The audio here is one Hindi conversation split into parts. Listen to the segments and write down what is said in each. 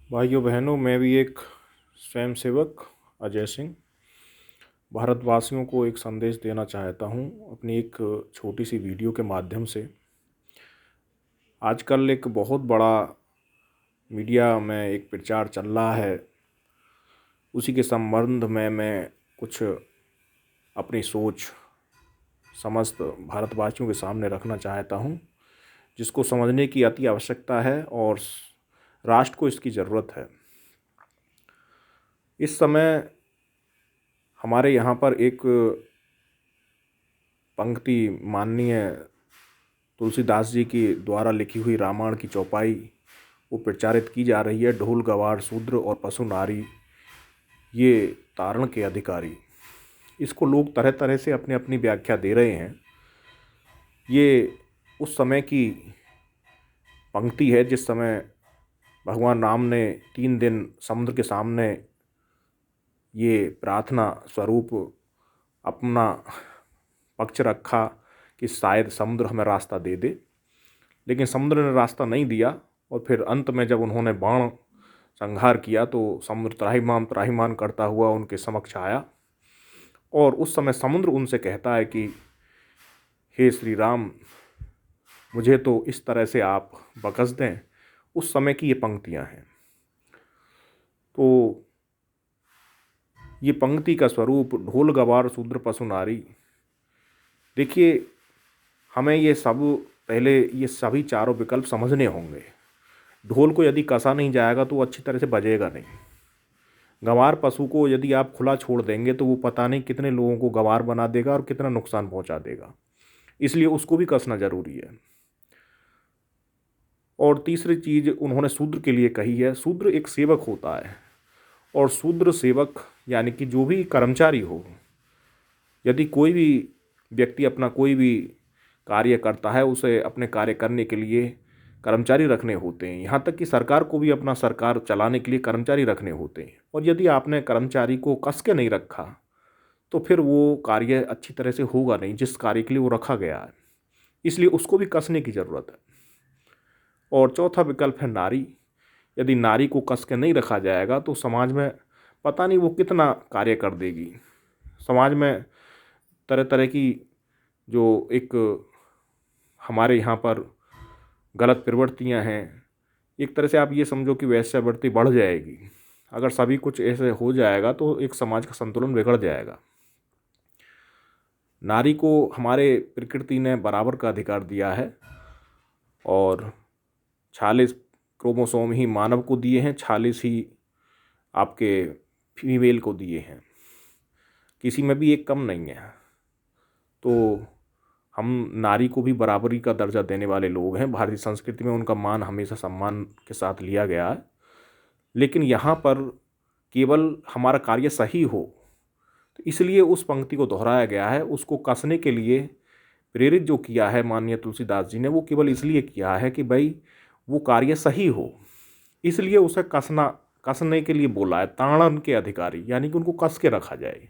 भाइयों बहनों, मैं भी एक स्वयंसेवक अजय सिंह भारतवासियों को एक संदेश देना चाहता हूं अपनी एक छोटी सी वीडियो के माध्यम से। आजकल एक बहुत बड़ा मीडिया में एक प्रचार चल रहा है, उसी के संबंध में मैं कुछ अपनी सोच समस्त भारतवासियों के सामने रखना चाहता हूं, जिसको समझने की अति आवश्यकता है और राष्ट्र को इसकी ज़रूरत है। इस समय हमारे यहाँ पर एक पंक्ति माननीय तुलसीदास जी की द्वारा लिखी हुई रामायण की चौपाई वो प्रचारित की जा रही है। ढोल गवार शूद्र और पशु नारी ये तारण के अधिकारी। इसको लोग तरह तरह से अपनी अपनी व्याख्या दे रहे हैं। ये उस समय की पंक्ति है जिस समय भगवान राम ने 3 दिन समुद्र के सामने ये प्रार्थना स्वरूप अपना पक्ष रखा कि शायद समुद्र हमें रास्ता दे दे, लेकिन समुद्र ने रास्ता नहीं दिया। और फिर अंत में जब उन्होंने बाण संहार किया तो समुद्र त्राहिमाम त्राहिमाम करता हुआ उनके समक्ष आया और उस समय समुद्र उनसे कहता है कि हे श्री राम, मुझे तो इस तरह से आप बख्श दें। उस समय की ये पंक्तियाँ हैं। तो ये पंक्ति का स्वरूप ढोल गवार शूद्र पशु नारी। देखिए, हमें ये सब पहले ये सभी चारों विकल्प समझने होंगे। ढोल को यदि कसा नहीं जाएगा तो वो अच्छी तरह से बजेगा नहीं। गंवार पशु को यदि आप खुला छोड़ देंगे तो वो पता नहीं कितने लोगों को गंवार बना देगा और कितना नुकसान पहुंचा देगा, इसलिए उसको भी कसना जरूरी है। और तीसरी चीज़ उन्होंने शूद्र के लिए कही है। शूद्र एक सेवक होता है और शूद्र सेवक यानी कि जो भी कर्मचारी हो, यदि कोई भी व्यक्ति अपना कोई भी कार्य करता है उसे अपने कार्य करने के लिए कर्मचारी रखने होते हैं। यहाँ तक कि सरकार को भी अपना सरकार चलाने के लिए कर्मचारी रखने होते हैं। और यदि आपने कर्मचारी को कस के नहीं रखा तो फिर वो कार्य अच्छी तरह से होगा नहीं जिस कार्य के लिए वो रखा गया है, इसलिए उसको भी कसने की ज़रूरत है। और चौथा विकल्प है नारी। यदि नारी को कस के नहीं रखा जाएगा तो समाज में पता नहीं वो कितना कार्य कर देगी। समाज में तरह तरह की जो एक हमारे यहाँ पर गलत प्रवृत्तियाँ हैं, एक तरह से आप ये समझो कि वेश्यावृत्ति बढ़ जाएगी। अगर सभी कुछ ऐसे हो जाएगा तो एक समाज का संतुलन बिगड़ जाएगा। नारी को हमारे प्रकृति ने बराबर का अधिकार दिया है और 46 क्रोमोसोम ही मानव को दिए हैं, 46 ही आपके फीमेल को दिए हैं, किसी में भी एक कम नहीं है। तो हम नारी को भी बराबरी का दर्जा देने वाले लोग हैं। भारतीय संस्कृति में उनका मान हमेशा सम्मान के साथ लिया गया है। लेकिन यहाँ पर केवल हमारा कार्य सही हो, तो इसलिए उस पंक्ति को दोहराया गया है। उसको कसने के लिए प्रेरित जो किया है माननीय तुलसीदास जी ने, वो केवल इसलिए किया है कि भाई वो कार्य सही हो, इसलिए उसे कसने के लिए बोला है। ताड़न के अधिकारी यानी कि उनको कस के रखा जाए।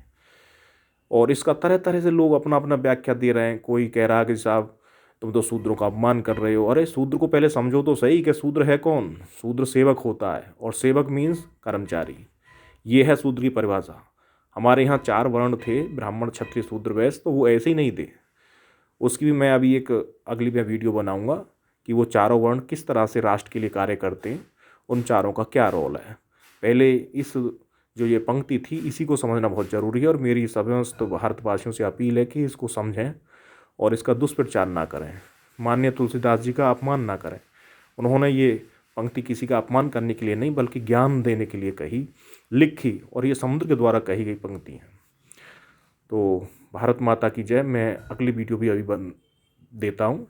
और इसका तरह तरह से लोग अपना अपना व्याख्या दे रहे हैं। कोई कह रहा है कि साहब तुम तो शूद्रों का अपमान कर रहे हो। अरे शूद्र को पहले समझो तो सही कि शूद्र है कौन। शूद्र सेवक होता है और सेवक मीन्स कर्मचारी। ये है शूद्र की परिभाषा। हमारे यहाँ 4 वर्ण थे, ब्राह्मण क्षत्रिय शूद्र वैश्य, तो वो ऐसे ही नहीं थे। उसकी भी मैं अभी एक अगली में वीडियो बनाऊंगा कि वो चारों वर्ण किस तरह से राष्ट्र के लिए कार्य करते हैं, उन चारों का क्या रोल है। पहले इस जो ये पंक्ति थी इसी को समझना बहुत ज़रूरी है। और मेरी समस्त भारतवासियों से अपील है कि इसको समझें और इसका दुष्प्रचार ना करें। माननीय तुलसीदास जी का अपमान ना करें। उन्होंने ये पंक्ति किसी का अपमान करने के लिए नहीं बल्कि ज्ञान देने के लिए कही, लिखी, और ये समुद्र के द्वारा कही गई पंक्ति है। तो भारत माता की जय। मैं अगली वीडियो भी अभी देता हूँ।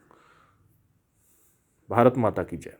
भारत माता की जय।